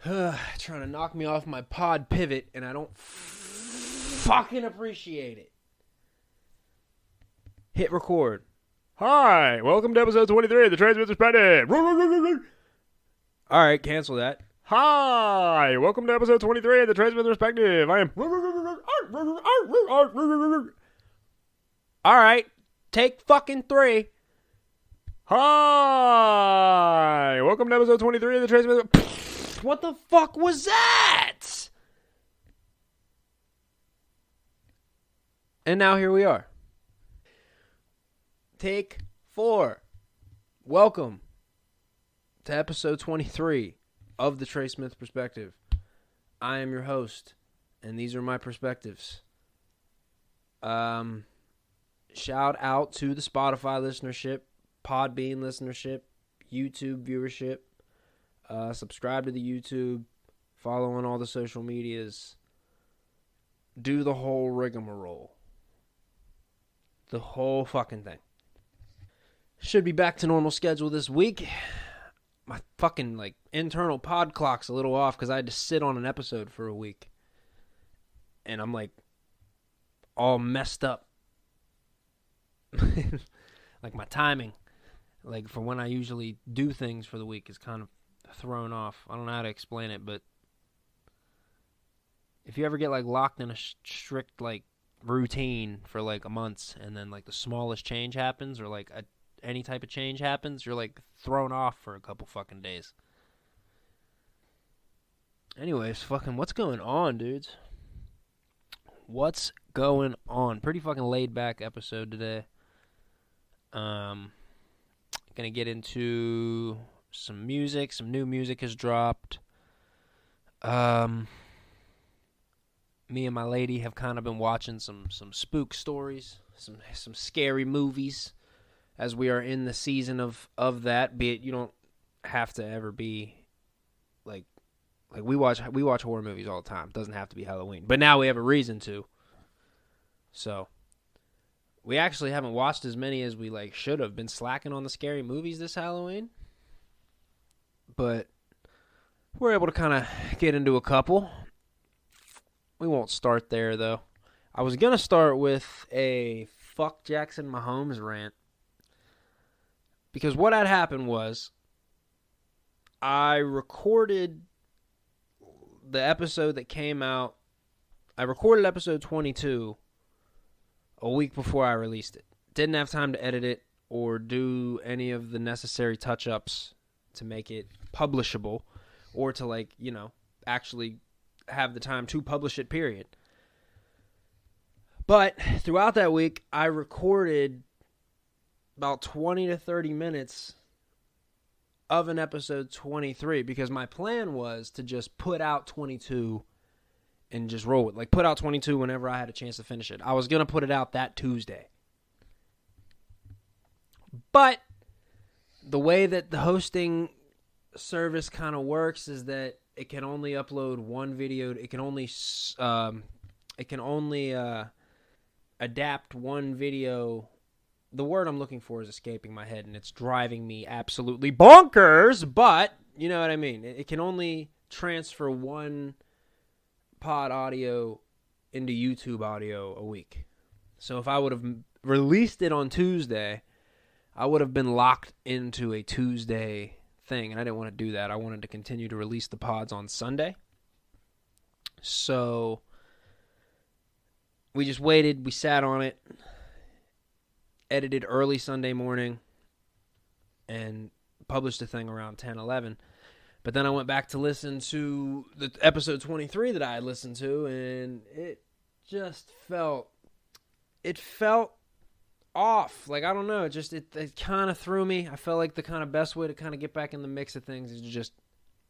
Trying to knock me off my pod pivot, and I don't fucking appreciate it. Hit record. Hi, welcome to episode 23 of the Trey's Perspective. Alright, cancel that. Hi, welcome to episode 23 of the Trey's Perspective. I am... Alright, take fucking 3. Hi, welcome to episode 23 of the Trey's Perspective. What the fuck was that? And now here we are. Take 4. Welcome to episode 23 of the Trey Smith Perspective. I am your host, and these are my perspectives. Shout out to the Spotify listenership, Podbean listenership, YouTube viewership. Subscribe to the YouTube, follow on all the social medias, do the whole rigmarole. The whole fucking thing. Should be back to normal schedule this week. My fucking, internal pod clock's a little off because I had to sit on an episode for a week. And I'm, all messed up. My timing, for when I usually do things for the week is kind of thrown off. I don't know how to explain it, but if you ever get locked in a strict routine for a month, and then the smallest change happens, or any type of change happens, you're thrown off for a couple fucking days. Anyways, fucking what's going on, dudes? What's going on? Pretty fucking laid back episode today. Gonna get into some music. Some new music has dropped. Me and my lady have kind of been watching some spook stories, some scary movies, as we are in the season of that. Be it you don't have to ever be we watch horror movies all the time. It doesn't have to be Halloween, but now we have a reason to. So we actually haven't watched as many as we should have. Been slacking on the scary movies this Halloween. But we're able to kind of get into a couple. We won't start there, though. I was going to start with a fuck Jackson Mahomes rant. Because what had happened was I recorded the episode that came out. I recorded episode 22 a week before I released it. Didn't have time to edit it or do any of the necessary touch-ups to make it publishable, or to actually have the time to publish it, period. But throughout that week, I recorded about 20 to 30 minutes of an episode 23, because my plan was to just put out 22 and just roll it. Put out 22 whenever I had a chance to finish it. I was going to put it out that Tuesday. But the way that the hosting service kind of works is that it can only upload one video. It can only adapt one video. The word I'm looking for is escaping my head, and it's driving me absolutely bonkers, but you know what I mean. It can only transfer one pod audio into YouTube audio a week. So if I would have released it on Tuesday, I would have been locked into a Tuesday thing, and I didn't want to do that. I wanted to continue to release the pods on Sunday. So we just waited. We sat on it, edited early Sunday morning, and published the thing around 10, 11. But then I went back to listen to the episode 23 that I had listened to, and it just felt off. I don't know. It kind of threw me. I felt like the kind of best way to kind of get back in the mix of things is to just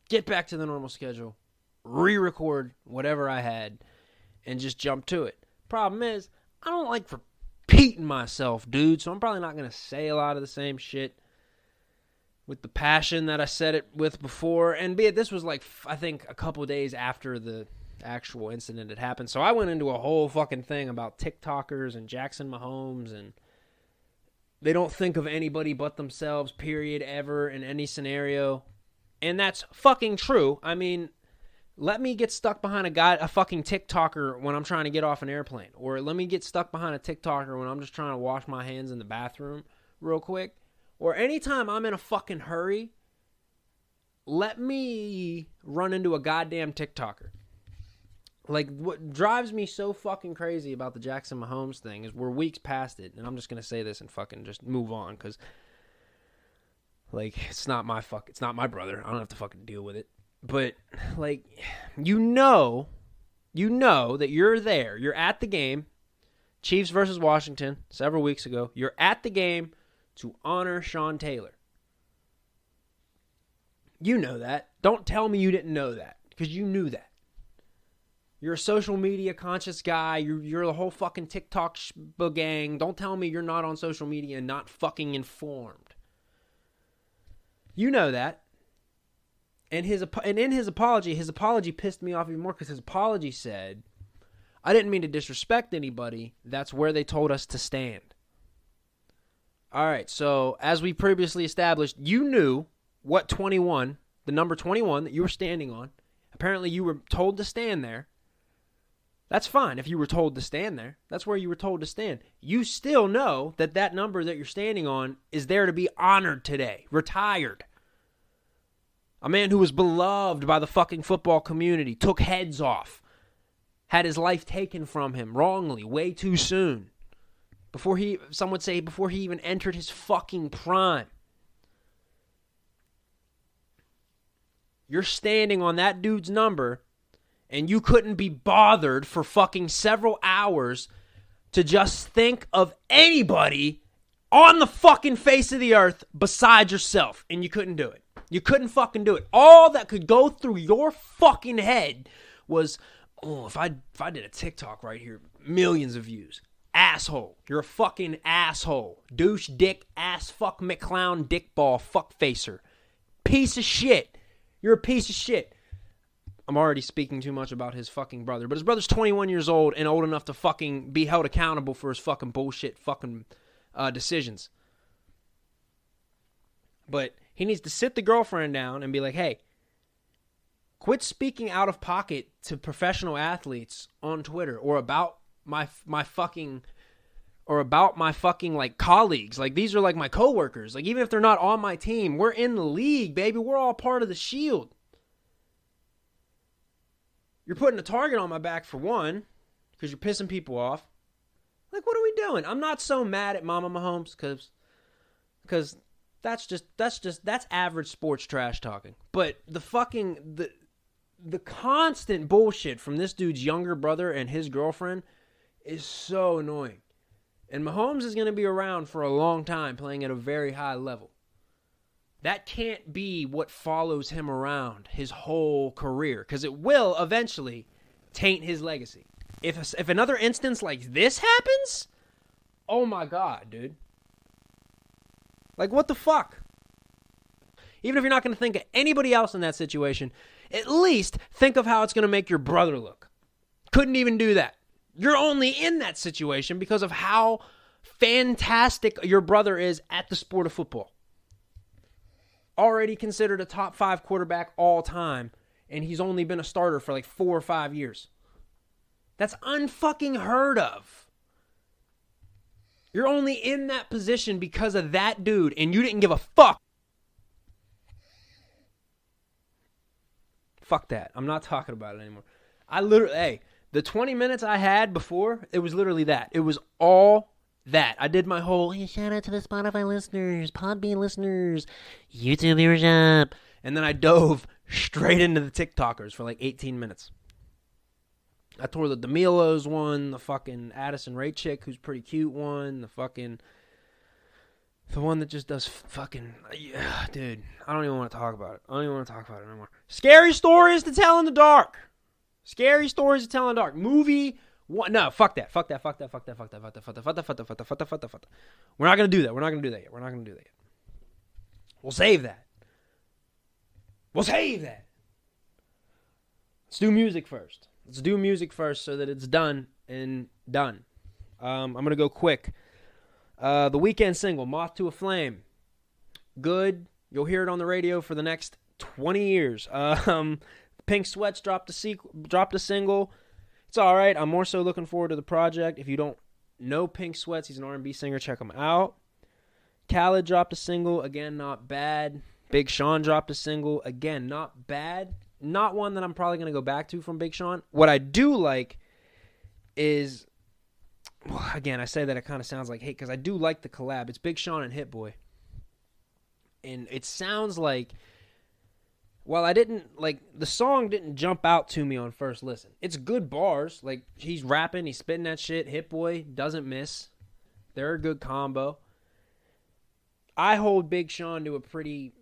get back to the normal schedule, re-record whatever I had, and just jump to it. Problem is, I don't like repeating myself, dude, so I'm probably not going to say a lot of the same shit with the passion that I said it with before. And be it, this was I think a couple days after the actual incident had happened. So I went into a whole fucking thing about TikTokers and Jackson Mahomes, and they don't think of anybody but themselves, period, ever, in any scenario. And that's fucking true. I mean, Let me get stuck behind a fucking TikToker when I'm trying to get off an airplane. Or let me get stuck behind a TikToker when I'm just trying to wash my hands in the bathroom real quick. Or anytime I'm in a fucking hurry, let me run into a goddamn TikToker. Like, what drives me so fucking crazy about the Jackson Mahomes thing is we're weeks past it. And I'm just going to say this and fucking just move on. Because, like, it's not my brother. I don't have to fucking deal with it. But, like, you know that you're there. You're at the game. Chiefs versus Washington several weeks ago. You're at the game to honor Sean Taylor. You know that. Don't tell me you didn't know that, because you knew that. You're a social media conscious guy. You're the whole fucking TikTok gang. Don't tell me you're not on social media and not fucking informed. You know that. And in his apology pissed me off even more, because his apology said, I didn't mean to disrespect anybody. That's where they told us to stand. All right, so as we previously established, you knew what 21, the number 21 that you were standing on. Apparently you were told to stand there. That's fine if you were told to stand there. That's where you were told to stand. You still know that number that you're standing on is there to be honored today, retired. A man who was beloved by the fucking football community, took heads off, had his life taken from him wrongly, way too soon. Some would say before he even entered his fucking prime. You're standing on that dude's number, and you couldn't be bothered for fucking several hours to just think of anybody on the fucking face of the earth besides yourself, and you couldn't do it. You couldn't fucking do it. All that could go through your fucking head was, oh, if I did a TikTok right here, millions of views. Asshole. You're a fucking asshole. Douche, dick, ass, fuck, McClown, dickball, fuck facer. Piece of shit. You're a piece of shit. I'm already speaking too much about his fucking brother, but his brother's 21 years old and old enough to fucking be held accountable for his fucking bullshit fucking decisions. But he needs to sit the girlfriend down and be like, hey, quit speaking out of pocket to professional athletes on Twitter or about my fucking like colleagues. Like, these are like my coworkers. Like, even if they're not on my team, we're in the league, baby. We're all part of the shield. You're putting a target on my back for one, because you're pissing people off. Like, what are we doing? I'm not so mad at Mama Mahomes because that's average sports trash talking. But the constant bullshit from this dude's younger brother and his girlfriend is so annoying. And Mahomes is going to be around for a long time playing at a very high level. That can't be what follows him around his whole career, because it will eventually taint his legacy. If another instance like this happens, oh my God, dude. Like, what the fuck? Even if you're not going to think of anybody else in that situation, at least think of how it's going to make your brother look. Couldn't even do that. You're only in that situation because of how fantastic your brother is at the sport of football. Already considered a top 5 quarterback all time, and he's only been a starter for like 4 or 5 years. That's unfucking heard of. You're only in that position because of that dude, and you didn't give a fuck. Fuck that. I'm not talking about it anymore. The 20 minutes I had before, it was literally that. It was all that. I did my whole, hey, shout out to the Spotify listeners, Podbean listeners, YouTube viewership. And then I dove straight into the TikTokers for like 18 minutes. I tore the Demilos one, the fucking Addison Rae chick who's pretty cute one, the one that just does fucking, yeah, dude, I don't even want to talk about it. I don't even want to talk about it anymore. Scary stories to tell in the dark. Scary stories to tell in the dark. Movie. No, fuck that. We're not going to do that. We're not going to do that yet. We'll save that. Let's do music first. So that it's done and done. I'm going to go quick. The Weeknd single, Moth to a Flame. Good. You'll hear it on the radio for the next 20 years. Pink Sweats dropped a single. It's all right. I'm more so looking forward to the project. If you don't know Pink Sweats, he's an R&B singer. Check him out. Khaled dropped a single. Again, not bad. Big Sean dropped a single. Again, not bad. Not one that I'm probably going to go back to from Big Sean. What I do like is, well, again, I say that it kind of sounds like hate because I do like the collab. It's Big Sean and Hit Boy. And it sounds like, while I didn't, like, the song didn't jump out to me on first listen. It's good bars. Like, he's rapping, he's spitting that shit. Hit Boy doesn't miss. They're a good combo. I hold Big Sean to a pretty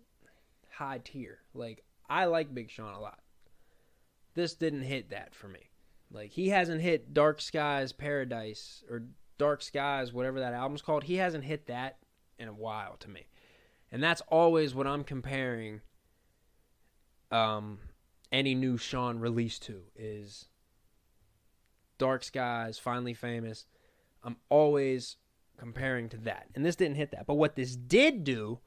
high tier. Like, I like Big Sean a lot. This didn't hit that for me. Like, he hasn't hit Dark Skies Paradise or Dark Skies, whatever that album's called. He hasn't hit that in a while to me. And that's always what I'm comparing any new Sean release to is Dark Skies, Finally Famous. I'm always comparing to that. And this didn't hit that. But what this did do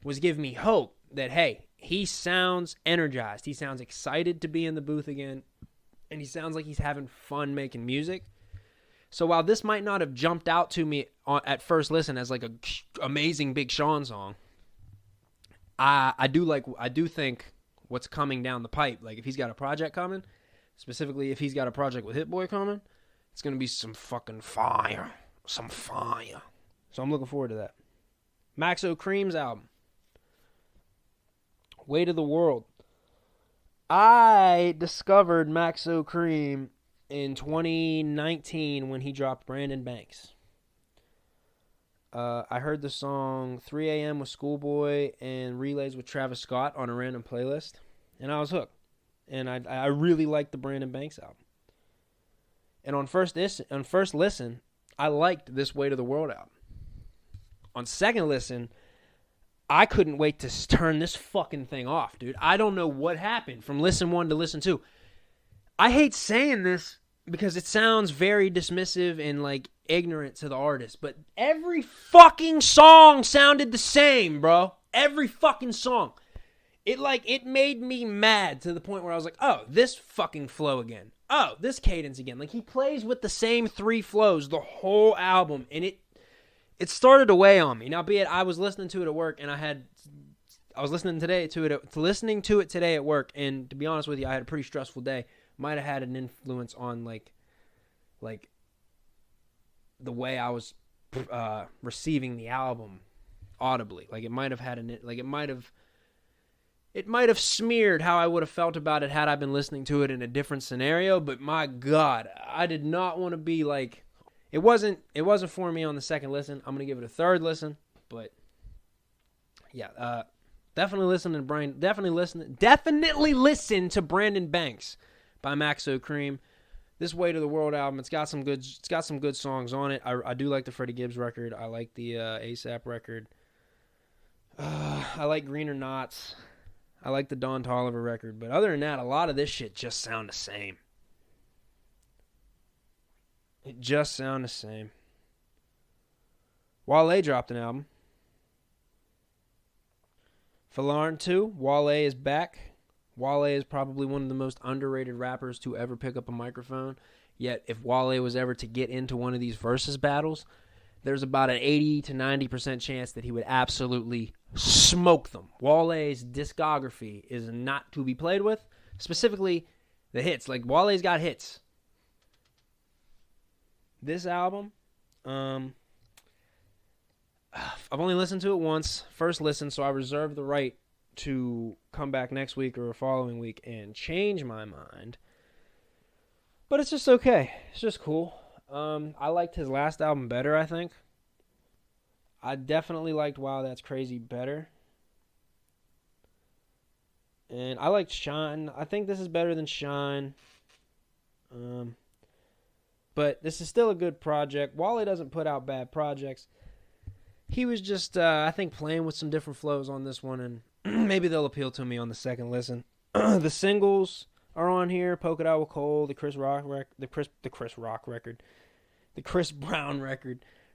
was give me hope that, hey, he sounds energized. He sounds excited to be in the booth again. And he sounds like he's having fun making music. So while this might not have jumped out to me at first listen as like a amazing Big Sean song, I do think what's coming down the pipe, like if he's got a project coming, specifically if he's got a project with Hit Boy coming, it's going to be some fucking fire. Some fire. So I'm looking forward to that. Maxo Cream's album, Weight of the World. I discovered Maxo Cream in 2019 when he dropped Brandon Banks. I heard the song 3 a.m. with Schoolboy and Relays with Travis Scott on a random playlist, and I was hooked. And I really liked the Brandon Banks album. And on first listen, I liked this Weight of the World album. On second listen, I couldn't wait to turn this fucking thing off, dude. I don't know what happened from listen 1 to listen 2. I hate saying this because it sounds very dismissive and like ignorant to the artist, but every fucking song sounded the same, bro. Every fucking song. It made me mad to the point where I was like, oh, this fucking flow again. Oh, this cadence again. Like, he plays with the same 3 flows the whole album, and it started to weigh on me. Now, be it I was listening to it at work, and I was listening to it today at work, and to be honest with you, I had a pretty stressful day. Might have had an influence on like the way I was receiving the album audibly. Like, it might have smeared how I would have felt about it had I been listening to it in a different scenario, but my God, I did not want to be like, it wasn't for me on the second listen. I'm going to give it a third listen, but yeah, definitely listen to Brandon Banks by Maxo Cream. This Weight of the World album, it's got some good songs on it. I do like the Freddie Gibbs record. I like the ASAP record. I like Greener Knots. I like the Don Toliver record. But other than that, a lot of this shit just sound the same. It just sound the same. Wale dropped an album. Falarn 2, Wale is back. Wale is probably one of the most underrated rappers to ever pick up a microphone. Yet, if Wale was ever to get into one of these versus battles, there's about an 80 to 90% chance that he would absolutely smoke them. Wale's discography is not to be played with. Specifically, the hits. Like, Wale's got hits. This album, I've only listened to it once. First listen, so I reserve the right to come back next week or a following week and change my mind. But it's just okay. It's just cool. I liked his last album better, I think. I definitely liked Wow That's Crazy better. And I liked Shine. I think this is better than Shine. But this is still a good project. Wale doesn't put out bad projects. He was just, I think, playing with some different flows on this one, and maybe they'll appeal to me on the second listen. The singles are on here: "Poke It Out with Cole," the Chris Brown record.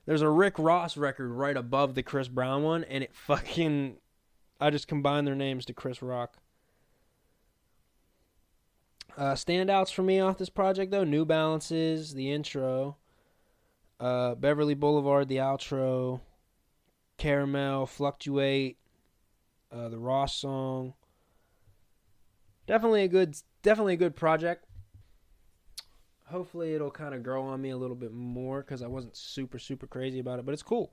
There's a Rick Ross record right above the Chris Brown one, and I just combined their names to Chris Rock. Standouts for me off this project, though, New Balances, the intro, Beverly Boulevard, the outro, Caramel, Fluctuate, the Ross song. Definitely a good project. Hopefully it'll kind of grow on me a little bit more because I wasn't super crazy about it, but it's cool.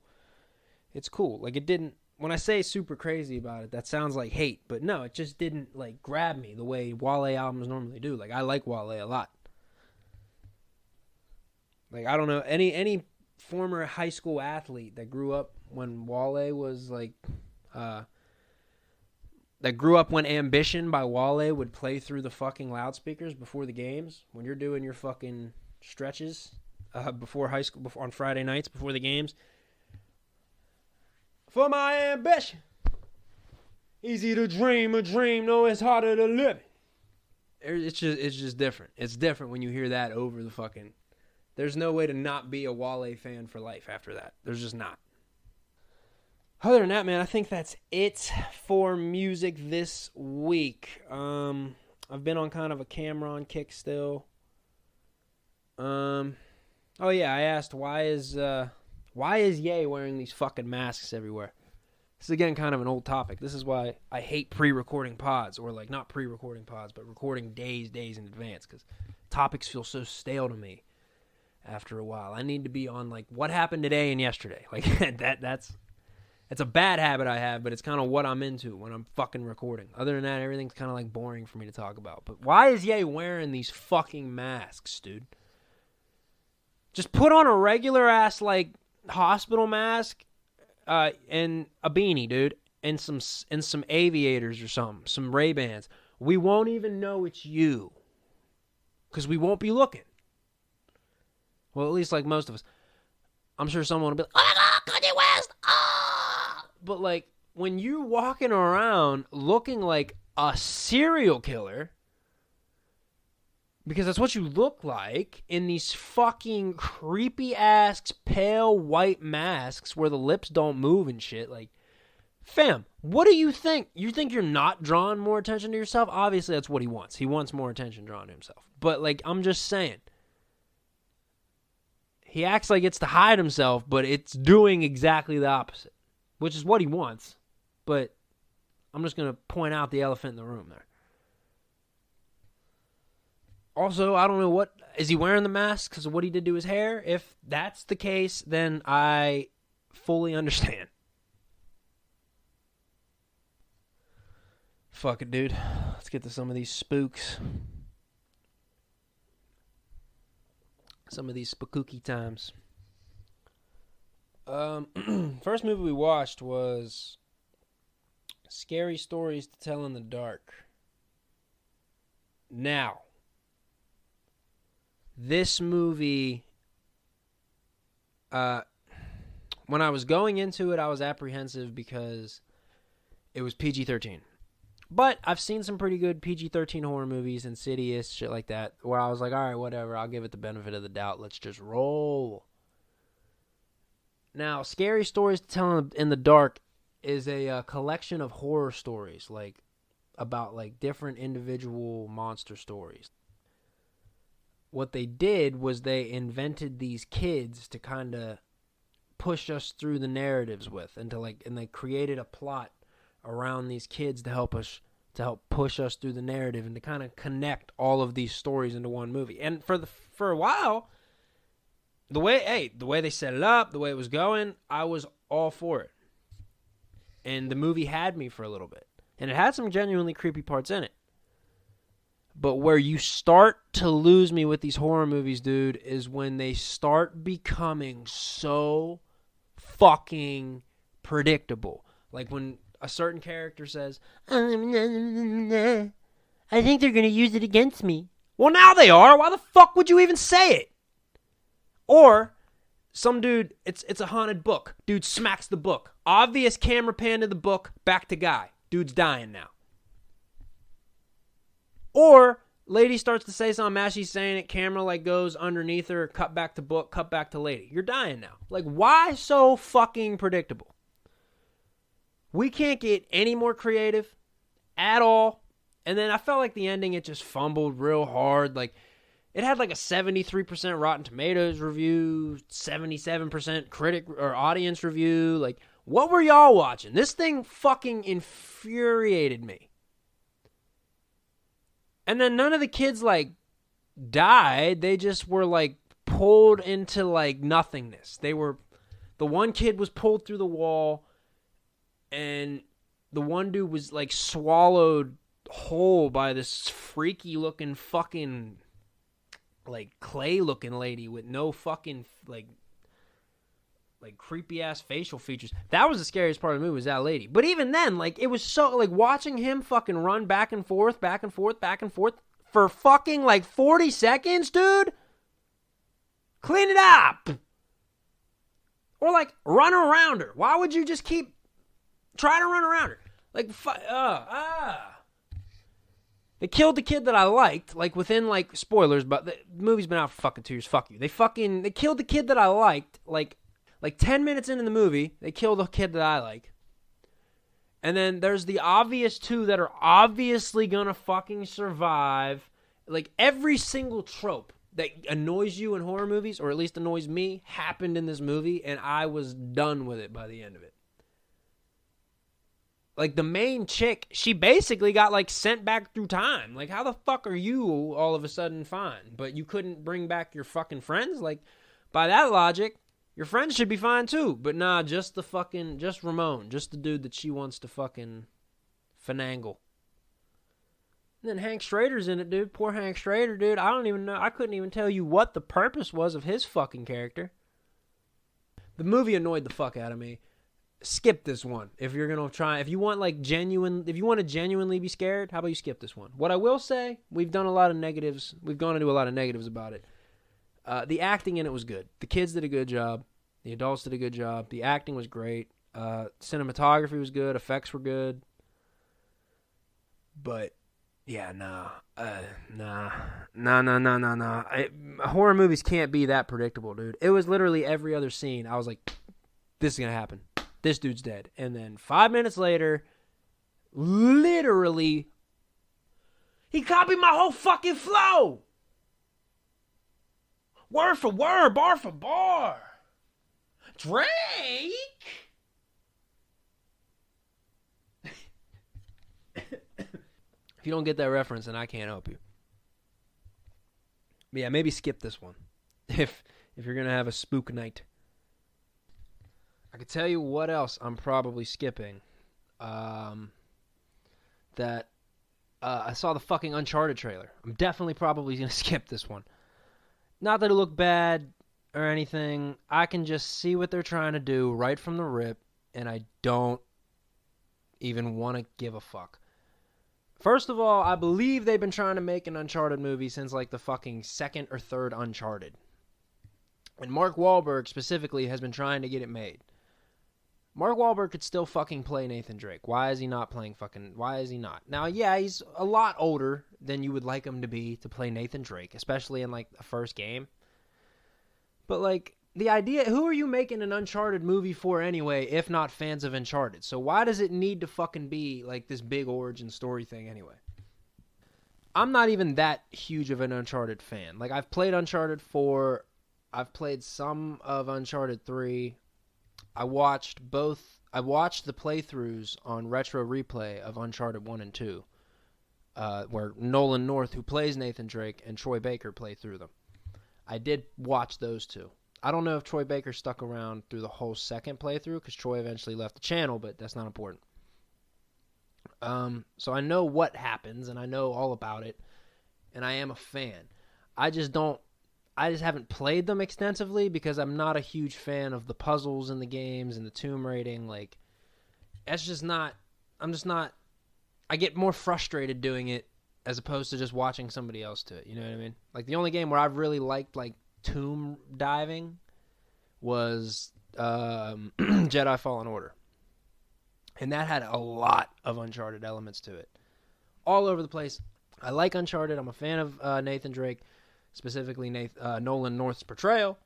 It's cool. Like, it didn't, when I say super crazy about it, that sounds like hate, but no, it just didn't like grab me the way Wale albums normally do. Like, I like Wale a lot. Like, I don't know, any former high school athlete that grew up when Wale was like, that grew up when Ambition by Wale would play through the fucking loudspeakers before the games, when you're doing your fucking stretches before high school, on Friday nights before the games. For my ambition, easy to dream, a dream, no, it's harder to live it. It's just different. It's different when you hear that over the fucking. There's no way to not be a Wale fan for life after that. There's just not. Other than that, man, I think that's it for music this week. I've been on kind of a Cameron kick still. Oh yeah, I asked why is Ye wearing these fucking masks everywhere? This is again kind of an old topic. This is why I hate pre-recording pods, or like not pre-recording pods, but recording days in advance, because topics feel so stale to me after a while. I need to be on like what happened today and yesterday. Like that's. It's a bad habit I have, but it's kind of what I'm into when I'm fucking recording. Other than that, everything's kind of like boring for me to talk about. But why is Ye wearing these fucking masks, dude? Just put on a regular ass like hospital mask and a beanie, dude, and some aviators or something, some Ray-Bans. We won't even know it's you because we won't be looking. Well, at least like most of us. I'm sure someone will be like, "Oh my God, Kanye West!" But, like, when you're walking around looking like a serial killer, because that's what you look like in these fucking creepy-ass pale white masks where the lips don't move and shit, like, fam, what do you think? You think you're not drawing more attention to yourself? Obviously, that's what he wants. He wants more attention drawn to himself. But, like, I'm just saying. He acts like it's to hide himself, but it's doing exactly the opposite. Which is what he wants, but I'm just going to point out the elephant in the room there. Also, I don't know what... Is he wearing the mask because of what he did to his hair? If that's the case, then I fully understand. Fuck it, dude. Let's get to some of these spooks. Some of these spooky times. First movie we watched was Scary Stories to Tell in the Dark. Now, this movie, when I was going into it, I was apprehensive because it was PG-13. But I've seen some pretty good PG-13 horror movies, Insidious, shit like that, where I was like, all right, whatever, I'll give it the benefit of the doubt. Let's just roll. Now, Scary Stories to Tell in the Dark is a collection of horror stories, like about like different individual monster stories. What they did was they invented these kids to kind of push us through the narratives with, and they created a plot around these kids to help push us through the narrative and to kind of connect all of these stories into one movie. And for a while, the way they set it up, the way it was going, I was all for it. And the movie had me for a little bit. And it had some genuinely creepy parts in it. But where you start to lose me with these horror movies, dude, is when they start becoming so fucking predictable. Like when a certain character says, I think they're going to use it against me. Well, now they are. Why the fuck would you even say it? Or some dude, it's a haunted book. Dude smacks the book. Obvious camera pan to the book, back to guy. Dude's dying now. Or lady starts to say something as she's saying it, camera like goes underneath her, cut back to book, cut back to lady. You're dying now. Like, why so fucking predictable? We can't get any more creative at all. And then I felt like the ending, it just fumbled real hard. Like, it had like a 73% Rotten Tomatoes review, 77% critic or audience review. Like, what were y'all watching? This thing fucking infuriated me. And then none of the kids, like, died. They just were, like, pulled into, like, nothingness. The one kid was pulled through the wall, and the one dude was, like, swallowed whole by this freaky looking fucking, like, clay looking lady with no fucking, like creepy ass facial features. That was the scariest part of the movie, was that lady. But even then, like, it was so, like, watching him fucking run back and forth for fucking like 40 seconds, dude. Clean it up. Or, like, run around her. Why would you just keep trying to run around her? Like, They killed the kid that I liked, like, within, like, spoilers, but the movie's been out for fucking 2 years. Fuck you. They killed the kid that I liked, like 10 minutes into the movie, they kill the kid that I like. And then there's the obvious 2 that are obviously gonna fucking survive. Like, every single trope that annoys you in horror movies, or at least annoys me, happened in this movie, and I was done with it by the end of it. Like, the main chick, she basically got, like, sent back through time. Like, how the fuck are you all of a sudden fine? But you couldn't bring back your fucking friends? Like, by that logic, your friends should be fine too. But nah, just Ramon. Just the dude that she wants to fucking finagle. And then Hank Schrader's in it, dude. Poor Hank Schrader, dude. I don't even know. I couldn't even tell you what the purpose was of his fucking character. The movie annoyed the fuck out of me. Skip this one if you're gonna try. If you want to genuinely be scared, how about you skip this one? What I will say, we've done a lot of negatives. We've gone into a lot of negatives about it. The acting in it was good. The kids did a good job. The adults did a good job. The acting was great. Cinematography was good. Effects were good. But yeah, nah. Horror movies can't be that predictable, dude. It was literally every other scene. I was like, this is gonna happen. This dude's dead. And then 5 minutes later, literally, he copied my whole fucking flow. Word for word, bar for bar. Drake? If you don't get that reference, then I can't help you. But yeah, maybe skip this one. If you're going to have a spook night. I could tell you what else I'm probably skipping. I saw the fucking Uncharted trailer. I'm definitely probably going to skip this one. Not that it looked bad or anything. I can just see what they're trying to do right from the rip, and I don't even want to give a fuck. First of all, I believe they've been trying to make an Uncharted movie since like the fucking second or third Uncharted. And Mark Wahlberg specifically has been trying to get it made. Mark Wahlberg could still fucking play Nathan Drake. Why is he not? Now, yeah, he's a lot older than you would like him to be to play Nathan Drake, especially in, like, the first game. But, like, the idea, who are you making an Uncharted movie for anyway, if not fans of Uncharted? So why does it need to fucking be, like, this big origin story thing anyway? I'm not even that huge of an Uncharted fan. Like, I've played Uncharted 4. I've played some of Uncharted 3. I watched the playthroughs on Retro Replay of Uncharted 1 and 2, where Nolan North, who plays Nathan Drake, and Troy Baker play through them. I did watch those two. I don't know if Troy Baker stuck around through the whole second playthrough, because Troy eventually left the channel, but that's not important. So I know what happens, and I know all about it, and I am a fan. I just haven't played them extensively because I'm not a huge fan of the puzzles in the games and the tomb raiding. Like, I get more frustrated doing it as opposed to just watching somebody else do it. You know what I mean? Like, the only game where I've really liked, like, tomb diving was Jedi Fallen Order. And that had a lot of Uncharted elements to it. All over the place. I like Uncharted. I'm a fan of Nathan Drake. Specifically Nolan North's portrayal.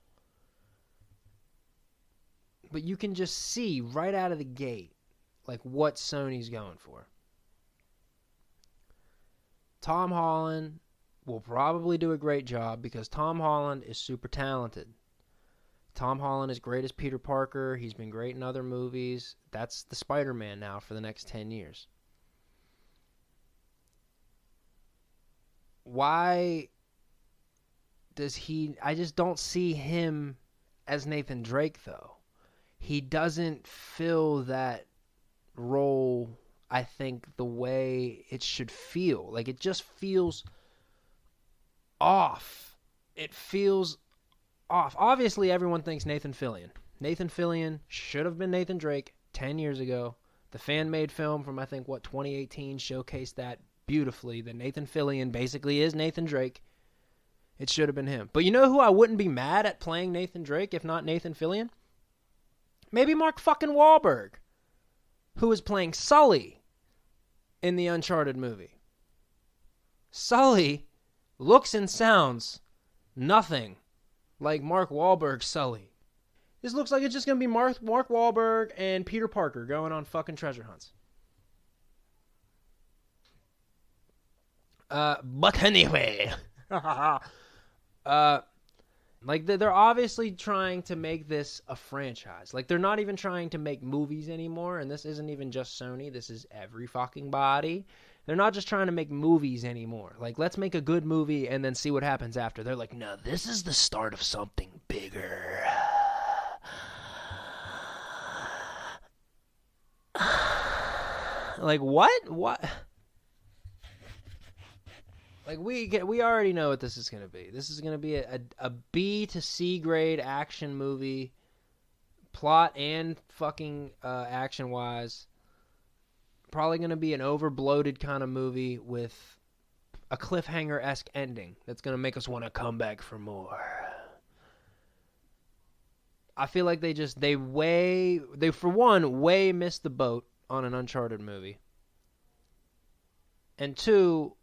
But you can just see right out of the gate like what Sony's going for. Tom Holland will probably do a great job because Tom Holland is super talented. Tom Holland is great as Peter Parker. He's been great in other movies. That's the Spider-Man now for the next 10 years. Why does he... I just don't see him as Nathan Drake, though. He doesn't fill that role, I think, the way it should feel. Like, it just feels off. It feels off. Obviously, everyone thinks Nathan Fillion. Nathan Fillion should have been Nathan Drake 10 years ago. The fan-made film from, I think, 2018 showcased that beautifully, that Nathan Fillion basically is Nathan Drake. It should have been him. But you know who I wouldn't be mad at playing Nathan Drake if not Nathan Fillion? Maybe Mark fucking Wahlberg, who is playing Sully in the Uncharted movie. Sully looks and sounds nothing like Mark Wahlberg's Sully. This looks like it's just going to be Mark Wahlberg and Peter Parker going on fucking treasure hunts. But anyway. Like, they're obviously trying to make this a franchise. Like, they're not even trying to make movies anymore, and this isn't even just Sony. This is every fucking body. They're not just trying to make movies anymore. Like, let's make a good movie and then see what happens after. They're like, no, this is the start of something bigger. Like, what? What? Like, we already know what this is going to be. This is going to be a B to C grade action movie, plot and fucking action-wise. Probably going to be an over-bloated kind of movie with a cliffhanger-esque ending that's going to make us want to come back for more. I feel like they for one, way missed the boat on an Uncharted movie. And two,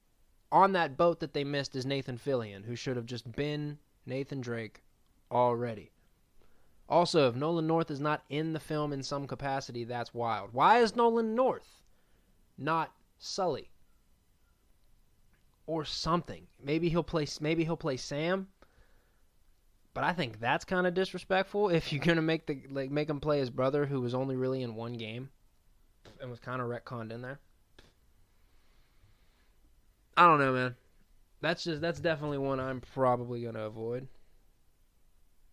on that boat that they missed is Nathan Fillion, who should have just been Nathan Drake already. Also, if Nolan North is not in the film in some capacity, that's wild. Why is Nolan North not Sully? Or something. Maybe he'll play Sam. But I think that's kind of disrespectful if you're gonna make him play his brother, who was only really in one game and was kind of retconned in there. I don't know, man. That's definitely one I'm probably going to avoid.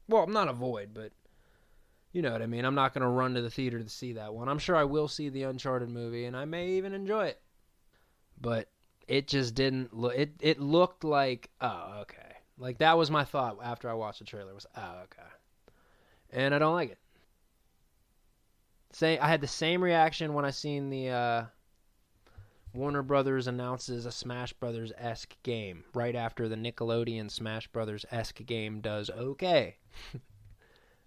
Well, not avoid, but you know what I mean. I'm not going to run to the theater to see that one. I'm sure I will see the Uncharted movie, and I may even enjoy it. But it just didn't look... It looked like, oh, okay. Like, that was my thought after I watched the trailer. Was, oh, okay. And I don't like it. I had the same reaction when I seen the... Warner Brothers announces a Smash Brothers-esque game right after the Nickelodeon Smash Brothers-esque game does okay.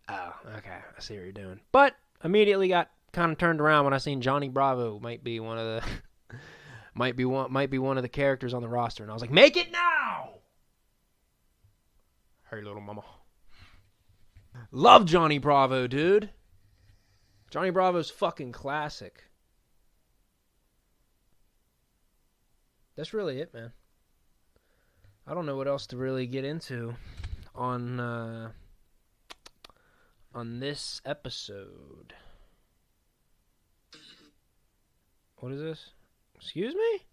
Oh, okay. I see what you're doing. But immediately got kind of turned around when I seen Johnny Bravo might be one of the might be one of the characters on the roster, and I was like, make it now! Hey, little mama. Love Johnny Bravo, dude. Johnny Bravo's fucking classic. That's really it, man. I don't know what else to really get into on this episode. What is this? Excuse me?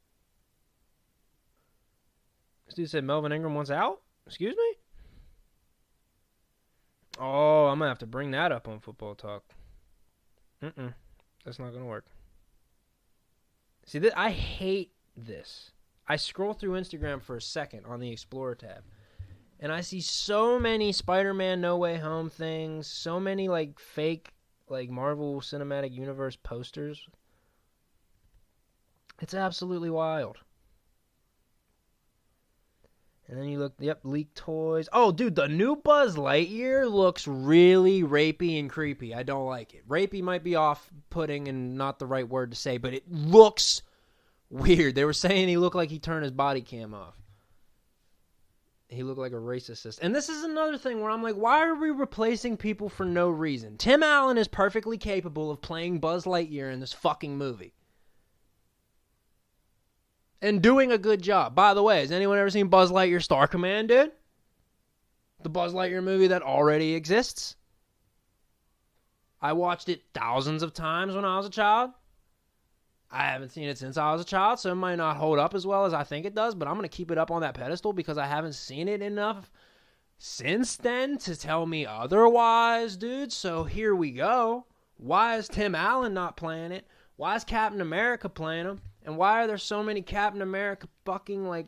This dude said Melvin Ingram wants out? Excuse me? Oh, I'm going to have to bring that up on Football Talk. That's not going to work. See, I hate this. I scroll through Instagram for a second on the Explorer tab, and I see so many Spider-Man No Way Home things, so many like fake like Marvel Cinematic Universe posters. It's absolutely wild. And then you look, leaked toys. Oh, dude, the new Buzz Lightyear looks really rapey and creepy. I don't like it. Rapey might be off-putting and not the right word to say, but it looks weird. They were saying he looked like he turned his body cam off. He looked like a racist. And this is another thing where I'm like, why are we replacing people for no reason? Tim Allen is perfectly capable of playing Buzz Lightyear in this fucking movie. and doing a good job. By the way, has anyone ever seen Buzz Lightyear Star Command, dude? The Buzz Lightyear movie that already exists. I watched it thousands of times when I was a child. I haven't seen it since I was a child, so it might not hold up as well as I think it does, but I'm going to keep it up on that pedestal because I haven't seen it enough since then to tell me otherwise, dude. So here we go. Why is Tim Allen not playing it? Why is Captain America playing him? And why are there so many Captain America fucking, like,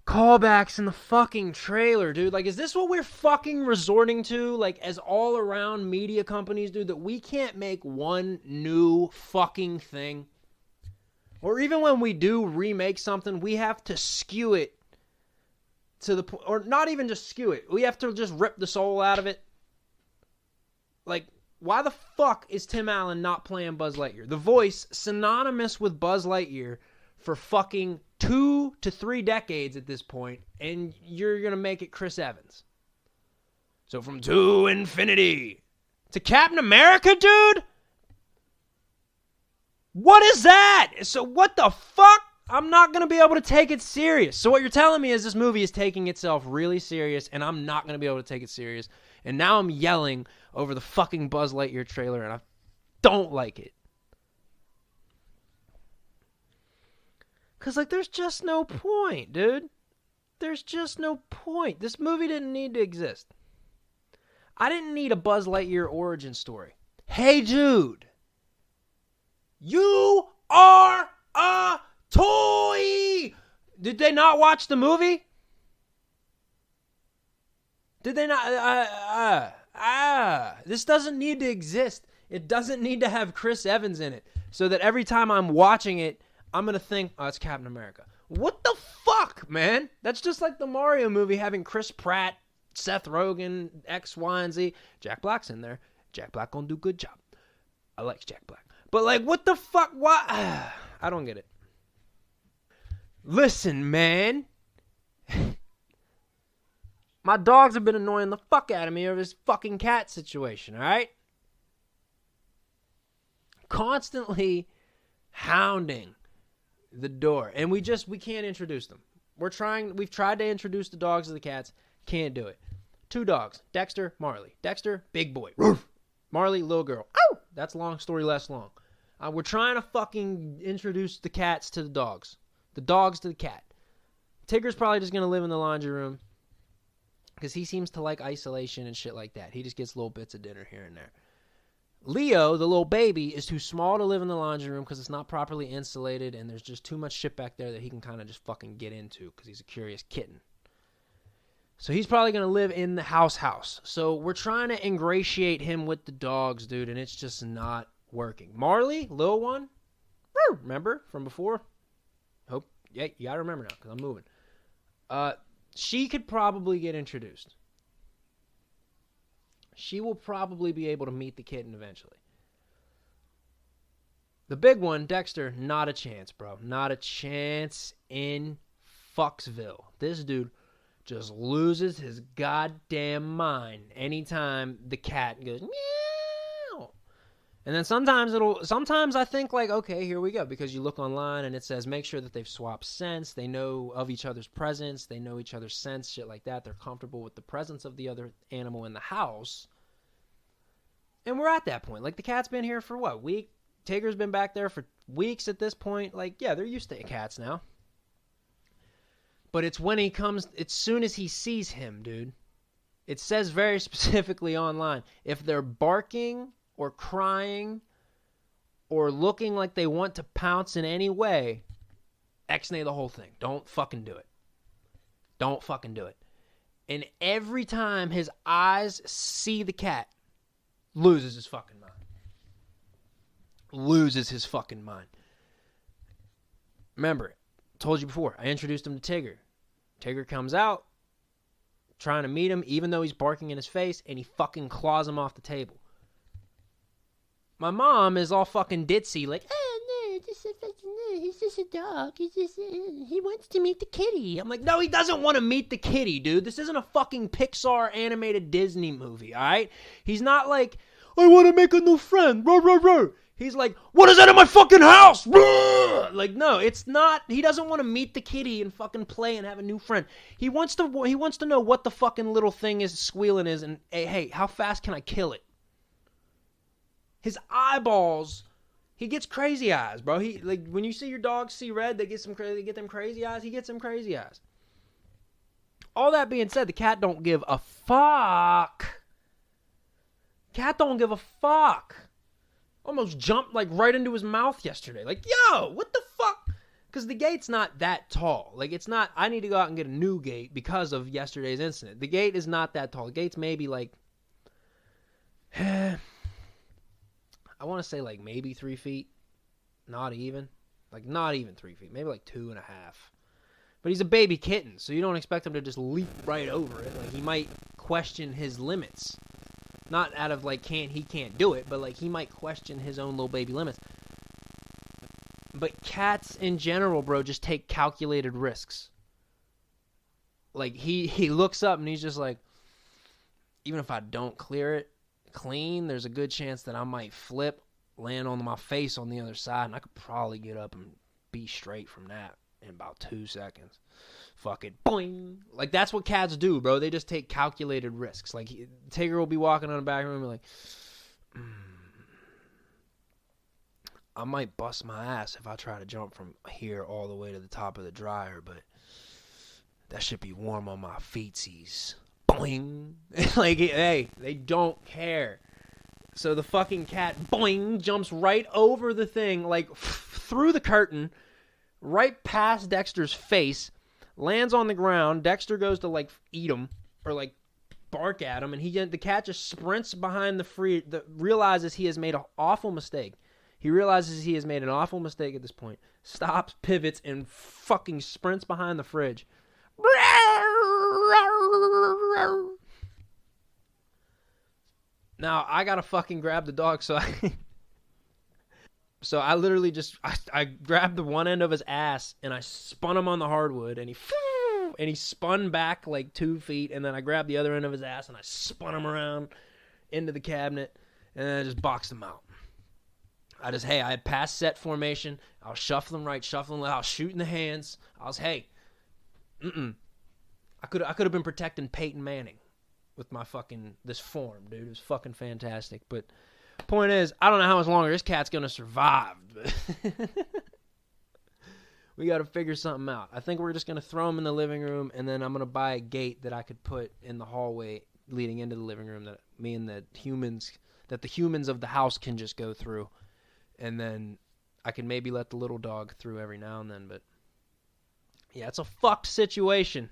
callbacks in the fucking trailer, dude? Like, is this what we're fucking resorting to, like, as all-around media companies, dude, that we can't make one new fucking thing? Or even when we do remake something, we have to skew it to the point, or not even just skew it. We have to just rip the soul out of it. Like, why the fuck is Tim Allen not playing Buzz Lightyear? The voice synonymous with Buzz Lightyear for fucking 2 to 3 decades at this point, and you're going to make it Chris Evans. So from to infinity to Captain America, dude? What is that? So what the fuck? I'm not going to be able to take it serious. So what you're telling me is this movie is taking itself really serious, and I'm not going to be able to take it serious. And now I'm yelling over the fucking Buzz Lightyear trailer, and I don't like it. Because, like, there's just no point, dude. There's just no point. This movie didn't need to exist. I didn't need a Buzz Lightyear origin story. Hey, dude. You are a toy! Did they not watch the movie? Did they not? This doesn't need to exist. It doesn't need to have Chris Evans in it. So that every time I'm watching it, I'm going to think, oh, it's Captain America. What the fuck, man? That's just like the Mario movie having Chris Pratt, Seth Rogen, X, Y, and Z. Jack Black's in there. Jack Black gonna do a good job. I like Jack Black. But, like, what the fuck? Why? I don't get it. Listen, man. My dogs have been annoying the fuck out of me over this fucking cat situation, all right? Constantly hounding the door. And we can't introduce them. We've tried to introduce the dogs to the cats. Can't do it. 2 dogs. Dexter, Marley. Dexter, big boy. Roof. Marley, little girl. Ow! That's long story less long. We're trying to fucking introduce the cats to the dogs. The dogs to the cat. Tigger's probably just going to live in the laundry room because he seems to like isolation and shit like that. He just gets little bits of dinner here and there. Leo, the little baby, is too small to live in the laundry room because it's not properly insulated and there's just too much shit back there that he can kind of just fucking get into because he's a curious kitten. So he's probably going to live in the house. So we're trying to ingratiate him with the dogs, dude, and it's just not working. Marley, little one, remember from before? Hope, yeah, you got to remember now because I'm moving. She could probably get introduced. She will probably be able to meet the kitten eventually. The big one, Dexter, not a chance, bro. Not a chance in Fucksville. This dude just loses his goddamn mind anytime the cat goes, meow. And then sometimes I think like, okay, here we go. Because you look online and it says make sure that they've swapped scents. They know of each other's presence. They know each other's scents, shit like that. They're comfortable with the presence of the other animal in the house. And we're at that point. Like, the cat's been here for what, week? Tigger's been back there for weeks at this point. Like, yeah, they're used to cats now. But it's when he comes, it's soon as he sees him, dude. It says very specifically online, if they're barking or crying or looking like they want to pounce in any way, X-nay the whole thing. Don't fucking do it. Don't fucking do it. And every time his eyes see the cat, loses his fucking mind. Loses his fucking mind. Remember, told you before, I introduced him to Tigger. Tigger comes out, trying to meet him, even though he's barking in his face, and he fucking claws him off the table. My mom is all fucking ditzy, like, no, he's just a dog. He wants to meet the kitty. I'm like, no, he doesn't want to meet the kitty, dude. This isn't a fucking Pixar animated Disney movie, all right? He's not like, I want to make a new friend. Roar, roar, roar. He's like, what is that in my fucking house? Like, no, it's not. He doesn't want to meet the kitty and fucking play and have a new friend. He wants to know what the fucking little thing is squealing is, and hey, how fast can I kill it? His eyeballs, he gets crazy eyes, bro. He like when you see your dog see red, they get them crazy eyes. He gets them crazy eyes. All that being said, the cat don't give a fuck. Cat don't give a fuck. Almost jumped like right into his mouth yesterday. Like, yo, what the fuck? Because the gate's not that tall. Like, it's not, I need to go out and get a new gate because of yesterday's incident. The gate is not that tall. The gate's maybe like, I want to say like maybe 3 feet. Not even. Like, not even 3 feet. Maybe like 2.5. But he's a baby kitten, so you don't expect him to just leap right over it. Like, he might question his limits. Not out of, like, he can't do it, but, like, he might question his own little baby limits. But cats, in general, bro, just take calculated risks. Like, he looks up and he's just like, even if I don't clear it clean, there's a good chance that I might flip, land on my face on the other side, and I could probably get up and be straight from that in about 2 seconds. Fucking boing. Like, that's what cats do, bro. They just take calculated risks. Like, Tigger will be walking on the back room and be like, I might bust my ass if I try to jump from here all the way to the top of the dryer, but that should be warm on my feetsies. Boing. Like, hey, they don't care. So the fucking cat, boing, jumps right over the thing, like, through the curtain, right past Dexter's face, lands on the ground. Dexter goes to, like, eat him or, like, bark at him, and the cat just sprints behind realizes he has made an awful mistake. He realizes he has made an awful mistake at this point. Stops, pivots, and fucking sprints behind the fridge. Now, I gotta fucking grab the dog, so I literally just, I grabbed the one end of his ass, and I spun him on the hardwood, and he spun back like 2 feet, and then I grabbed the other end of his ass, and I spun him around into the cabinet, and then I just boxed him out. I had pass set formation. I was shuffling right, shuffling left. I was shooting the hands. I could have been protecting Peyton Manning with my fucking, this form, dude. It was fucking fantastic. But point is, I don't know how much longer this cat's going to survive. We got to figure something out. I think we're just going to throw him in the living room, and then I'm going to buy a gate that I could put in the hallway leading into the living room that the humans of the house can just go through. And then I can maybe let the little dog through every now and then. But yeah, it's a fucked situation.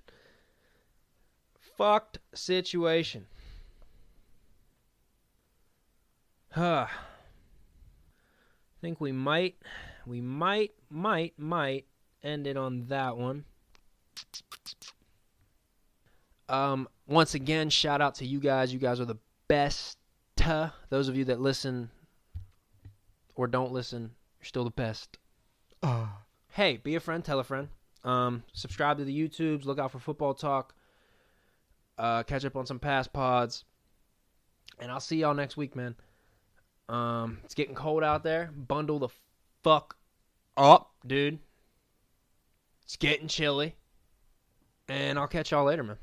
Fucked situation. I think we might end it on that one. Once again, shout out to you guys. You guys are the best. Those of you that listen or don't listen, you're still the best. Hey, be a friend, tell a friend. Subscribe to the YouTubes, look out for football talk. Catch up on some past pods. And I'll see y'all next week, man. It's getting cold out there. Bundle the fuck up, dude. It's getting chilly. And I'll catch y'all later, man.